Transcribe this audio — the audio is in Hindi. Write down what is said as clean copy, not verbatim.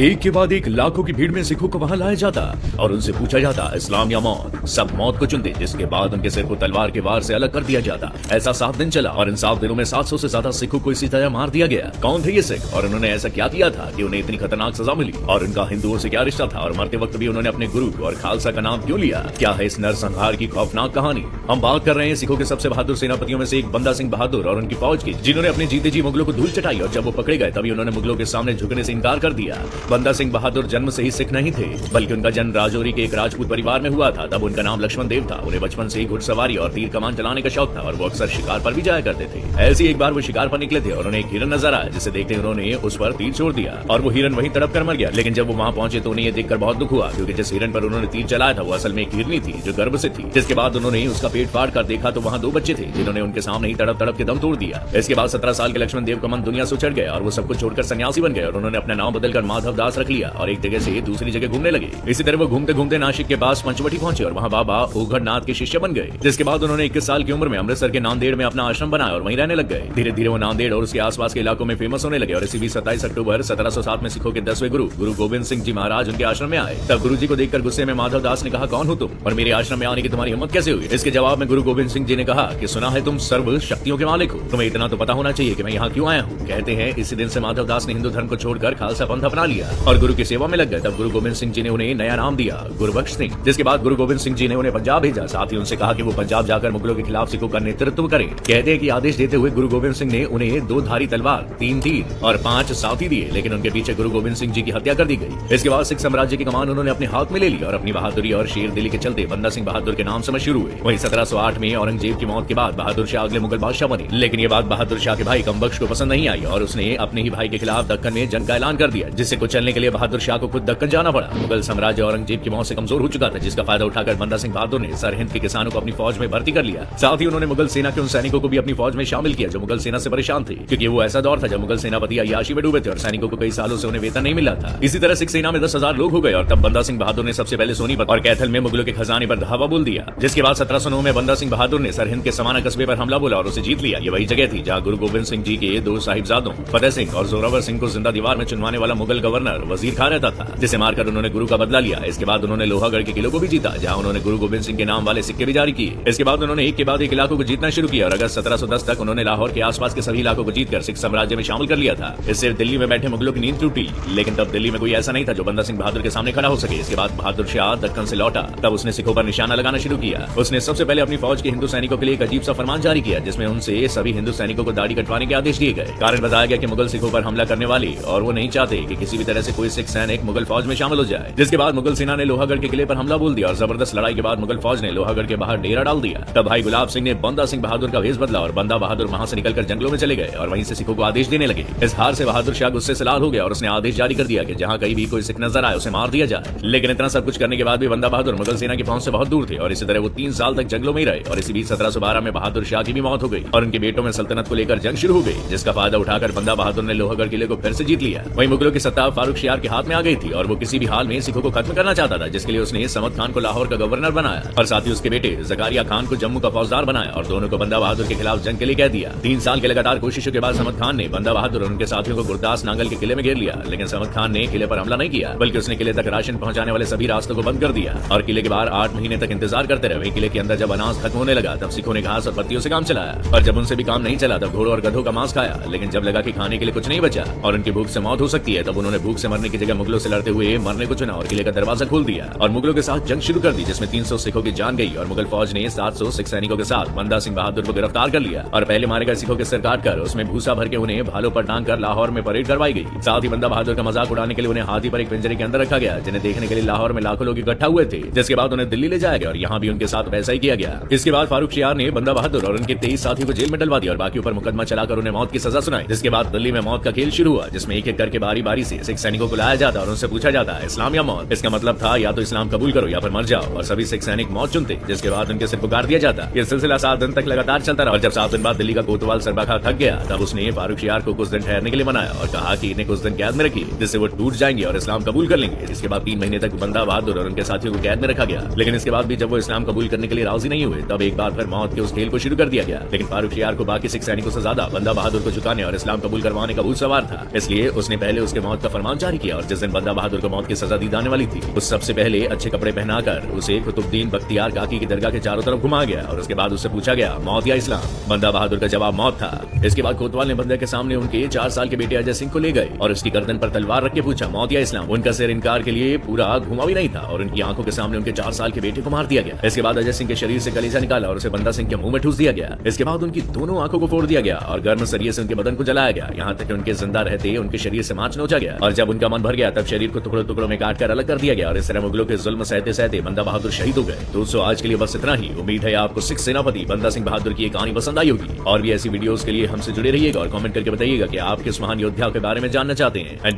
एक के बाद एक लाखों की भीड़ में सिखों को वहां लाया जाता और उनसे पूछा जाता इस्लाम या मौत। सब मौत को चुनते, जिसके बाद उनके सिर को तलवार के वार से अलग कर दिया जाता। ऐसा 7 दिन चला और इन 7 दिनों में 700 से ज्यादा सिखों को इसी तरह मार दिया गया। कौन थे ये सिख और उन्होंने ऐसा क्या किया था कि उन्हें इतनी खतरनाक सजा मिली, और उनका हिंदुओं से क्या रिश्ता था, और मरते वक्त भी उन्होंने अपने गुरु और खालसा का नाम क्यों लिया? क्या है इस नरसंहार की खौफनाक कहानी? हम बात कर रहे हैं सिखों के सबसे बहादुर सेनापतियों में से एक बंदा सिंह बहादुर और उनकी फौज की, जिन्होंने अपने जीते जी मुगलों को धूल चटाई। और जब वो पकड़े गए तभी उन्होंने मुगलों के सामने झुकने से इनकार कर दिया। बंदा सिंह बहादुर जन्म से ही सिख नहीं थे, बल्कि उनका जन्म राजौरी के एक राजपूत परिवार में हुआ था। तब उनका नाम लक्ष्मण देव था। उन्हें बचपन से ही घुड़सवारी और तीर कमान चलाने का शौक था और वो अक्सर शिकार पर भी जाया करते थे। ऐसी एक बार वो शिकार पर निकले थे और उन्हें एक हिरन नजर आया, जिसे देखते उन्होंने उस पर तीर छोड़ दिया और वो हिरन वहीं तड़प कर मर गया। लेकिन जब वो वहाँ पहुंचे तो उन्हें ये देखकर बहुत दुख हुआ, क्योंकि जिस हिरन पर उन्होंने तीर चलाया था वो असल में एक हिरनी थी जो गर्भ से थी। जिसके बाद उन्होंने उसका पेट फाड़ कर देखा तो वहाँ 2 बच्चे थे, जिन्होंने उनके सामने ही तड़प तड़प के दम तोड़ दिया। इसके बाद 17 साल के लक्ष्मण देव का मन दुनिया से उछट गया और वो सब कुछ छोड़कर सन्यासी बन गए और उन्होंने अपना नाम बदलकर माधव दास रख लिया और एक जगह से दूसरी जगह घूमने लगे। इसी तरह वो घूमते घूमते नासिक के पास पंचवटी पहुंचे और वहाँ बाबा ओघड़नाथ के शिष्य बन गए। जिसके बाद उन्होंने 21 साल की उम्र में अमृतसर के नांदेड़ में अपना आश्रम बनाया और वहीं रहने लग गए। धीरे धीरे वो नांदेड़ और उसके आसपास के इलाकों में फेमस होने लगे और इसी बीच 27 अक्टूबर 1707 में सिखों के 10वें गुरु गोविंद सिंह जी महाराज उनके आश्रम में आए। तब गुरु जी को देखकर गुस्से में माधव दास ने कहा, कौन हो तुम और मेरे आश्रम में आने की तुम्हारी हिम्मत कैसे हुई? इसके जवाब में गुरु गोविंद सिंह जी ने कहा कि सुना है तुम सर्व शक्तियों के मालिक हो, तुम्हें इतना तो पता होना चाहिए कि मैं यहाँ क्यों आया हूँ। कहते हैं इसी दिन से माधव दास ने हिंदू धर्म को छोड़कर खालसा पंथ अपना लिया और गुरु की सेवा में लग गए। तब गुरु गोविंद सिंह जी ने उन्हें नया नाम दिया, गुरबख्श सिंह। जिसके बाद गुरु गोविंद सिंह जी ने उन्हें पंजाब भेजा। साथ ही उनसे कहा कि वो पंजाब जाकर मुगलों के खिलाफ सिखों का नेतृत्व करें। कहते हैं कि आदेश देते हुए गुरु गोविंद सिंह ने उन्हें 2 धारी तलवार, 3 तीर और 5 साथी दिए, लेकिन उनके पीछे गुरु गोविंद सिंह जी की हत्या कर दी गई। इसके बाद सिख साम्राज्य की कमान उन्होंने अपने हाथ में ले ली और अपनी बहादुरी और शेर दिली के चलते बंदा सिंह बहादुर के नाम से मशहूर हुए। वहीं 1708 में औरंगजेब की मौत के बाद बहादुर शाह अगले मुगल बादशाह बने। लेकिन ये बात बहादुर शाह के भाई कमबख्श को पसंद नहीं आई और उसने अपने ही भाई के खिलाफ दक्कन में जंग का ऐलान कर दिया, जिससे कुचलने के लिए बहादुर शाह को खुद दक्कन जाना पड़ा। मुगल साम्राज्य औरंगजेब की मौत से कमजोर हो चुका था, जिसका फायदा उठाकर बंदा सिंह बहादुर ने सरहिंद के किसानों को अपनी फौज में भर्ती कर लिया। साथ ही उन्होंने मुगल सेना के उन सैनिकों को भी अपनी फौज में शामिल किया जो मुगल सेना से परेशान थे, क्योंकि वो ऐसा दौर था जब मुगल सेनापति अय्याशी में डूबे थे और सैनिकों को कई सालों से उन्हें वेतन नहीं मिला था। इसी तरह सिख सेना में 10,000 लोग हो गए और तब बंदा सिंह बहादुर ने सबसे पहले सोनीपत और कैथल में मुगलों के खजाने पर धावा बोल दिया। जिसके बाद 1709 में बंदा सिंह बहादुर ने सरहिंद के समाना कस्बे पर हमला बोला और उसे जीत लिया। ये वही जगह थी जहाँ गुरु गोविंद सिंह जी के 2 साहिबजादों फतेह सिंह और जोरावर सिंह को जिंदा दीवार में चुनवाने वाला मुगल गवर्नर वजीर खां रहता था, जिसे मारकर उन्होंने गुरु का बदला लिया। इसके बाद उन्होंने लोहागढ़ के किलों को भी जीता, जहाँ उन्होंने गुरु गोविंद सिंह के नाम वाले सिक्के भी जारी किए। इसके बाद उन्होंने एक के बाद एक इलाकों को जीतना शुरू किया और अगस्त 1710 तक उन्होंने लाहौर के आसपास के सभी इलाकों को जीतकर सिख साम्राज्य में शामिल कर लिया था। इससे दिल्ली में बैठे मुगलों की नींद टूटी, लेकिन तब दिल्ली में कोई ऐसा नहीं था जो बंदा सिंह बहादुर के सामने खड़ा हो सके। इसके बाद बहादुर शाह दक्कन से लौटा, तब उसने सिखों पर निशाना लगाना शुरू किया। उसने सबसे पहले अपनी फौज के हिंदू सैनिकों के लिए एक अजीब सा फरमान जारी किया, जिसमें उनसे सभी हिंदू सैनिकों को दाढ़ी कटवाने के आदेश दिए गए। कारण बताया गया कि मुगल सिखों पर हमला करने वाले और वो नहीं चाहते कि किसी भी तरह से कोई सिख सैनिक मुगल फौज में शामिल हो जाए। जिसके बाद मुगल सेना ने लोहागढ़ के किले पर हमला बोल दिया और जबरदस्त लड़ाई के बाद मुगल फौज ने लोहागढ़ के बाहर डेरा डाल दिया। तब भाई गुलाब सिंह ने बंदा सिंह बहादुर का भेष बदला और बंदा बहादुर वहां से निकलकर जंगलों में चले गए और वहीं से सिखों को आदेश देने लगे। इस हार से बहादुर शाह गुस्से से लाल हो गया और उसने आदेश जारी कर दिया कि जहां कहीं भी कोई सिख नजर आए उसे मार दिया जाए। लेकिन इतना सब कुछ करने के बाद भी बंदा बहादुर मुगल सेना की पहुंच से बहुत दूर थे और इसी तरह वो 3 साल तक जंगलों में ही रहे। और इसी बीच 1712 में बहादुर शाह की भी मौत हो गई और उनके बेटों में सल्तनत को लेकर जंग शुरू हो गई, जिसका फायदा उठाकर बंदा बहादुर ने लोहागढ़ किले को फिर से जीत लिया। वहीं मुगलों की सत्ता फारूक शियार के हाथ में आ गई थी और वो किसी भी हाल में सिखों को खत्म करना चाहता था, जिसके लिए उसने समद खान को लाहौर का गवर्नर बनाया और साथ ही उसके बेटे जकारिया खान को जम्मू का फौजदार बनाया और दोनों को बंदा बहादुर के खिलाफ जंग के लिए कह दिया। 3 साल के लगातार कोशिशों के बाद समद खान ने बंदा बहादुर और उनके साथियों को गुरदास नांगल के किले में घेर लिया। लेकिन समद खान ने किले पर हमला नहीं किया, बल्कि उसने किले तक राशन पहुंचाने वाले सभी रास्तों को बंद कर दिया और किले के बाहर 8 महीने तक इंतजार करते रहे। किले के अंदर जब अनाज खत्म होने लगा तब सिखों ने घास और पत्तियों से काम चलाया और जब उनसे भी काम नहीं चला तब घोड़ों और गधों का मांस खाया। लेकिन जब लगा कि खाने के लिए कुछ नहीं बचा और उनकी भूख से मौत हो सकती है, तब उन्होंने भूख से मरने की जगह मुगलों से लड़ते हुए मरने को चुना और किले का दरवाजा खोल दिया और मुगलों के साथ जंग शुरू कर दी, जिसमें 300 सिखों की जान गई और मुगल फौज ने 700 सिख सैनिकों के साथ बंदा सिंह बहादुर को गिरफ्तार कर लिया और पहले मारे गए सिखों के सिर काट कर उसमें भूसा भर के उन्हें भालों पर टांग कर लाहौर में परेड करवाई गई। साथ ही बंदा बहादुर का मजाक उड़ाने के लिए उन्हें हाथी पर एक पिंजरे के अंदर रखा गया, जिन्हें देखने के लिए लाहौर में लाखों लोग इकट्ठा हुए थे। जिसके बाद उन्हें दिल्ली ले जाया गया और यहाँ भी उनके साथ वैसा ही किया गया। इसके बाद फारूक शियार ने बंदा बहादुर और उनके 23 साथियों को जेल में डलवा दिया और बाकी पर मुकदमा चलाकर उन्हें मौत की सजा सुनाई। जिसके बाद दिल्ली में मौत का खेल शुरू हुआ, जिसमें एक एक करके बारी बारी से सिख सैनिकों को लाया जाता और उनसे पूछा जाता है इस्लाम या मौत। इसका मतलब था या तो इस्लाम कबूल करो या फिर मर जाओ और सभी सिख सैनिक मौत चुनते। जिसके बाद उनके सिर पुकार दिया जाता। यह सिलसिला 7 दिन तक लगातार चलता रहा और जब 7 दिन बाद दिल्ली का कोतवाल सरबाखा थक गया तब उसने फारूक शियार को कुछ दिन ठहरने के लिए मनाया और कहा कि इन्हें कुछ दिन कैद में रखिए, जिससे वो टूट जाएंगे और इस्लाम कबूल कर लेंगे। इसके बाद 3 महीने तक बंदा बहादुर और उनके साथियों को कैद में रखा गया। लेकिन इसके बाद भी जब वो इस्लाम कबूल करने के लिए राजी नहीं हुए तब एक बार फिर मौत के उस खेल को शुरू कर दिया गया। लेकिन फारूक शियार को बाकी सिख सैनिकों से ज्यादा बंदा बहादुर को चुकाने और इस्लाम कबूल करवाने का भूत सवार था, इसलिए उसने पहले उसके मौत का फरमान फरमान जारी किया और जिस दिन बंदा बहादुर को मौत की सजा दी जाने वाली थी, उस सबसे पहले अच्छे कपड़े पहनाकर उसे कुतुबुद्दीन बख्तियार काकी की दरगाह के चारों तरफ घुमा गया और उसके बाद उससे पूछा गया मौत या इस्लाम। बंदा बहादुर का जवाब मौत था। इसके बाद कोतवाल ने बंदे के सामने उनके 4 साल के बेटे अजय सिंह को ले गए और उसकी गर्दन पर तलवार रख के पूछा मौत या इस्लाम। उनका सिर इनकार के लिए पूरा घुमा भी नहीं था और उनकी आंखों के सामने उनके 4 साल के बेटे को मार दिया गया। इसके बाद अजय सिंह के शरीर से कलेजा निकाला और उसे बंदा सिंह के मुंह में ठूस दिया गया। इसके बाद उनकी दोनों आंखों को फोड़ दिया गया और गर्म सरिये से उनके बदन को जलाया गया, यहाँ तक कि उनके जिंदा रहते उनके शरीर से मांस नोचा गया और जब उनका मन भर गया तब शरीर को टुकड़ों टुकड़ों में काट कर अलग कर दिया गया और इस तरह मुगलों के जुल्म सहते सहते बंदा बहादुर शहीद हो गए। दोस्तों आज के लिए बस इतना ही। उम्मीद है आपको सिख सेनापति बंदा सिंह बहादुर की ये कहानी पसंद आई होगी और भी ऐसी वीडियोस के लिए हमसे जुड़े रहिएगा और कमेंट करके बताइएगा कि आप किस महान योद्धा के बारे में जानना चाहते हैं।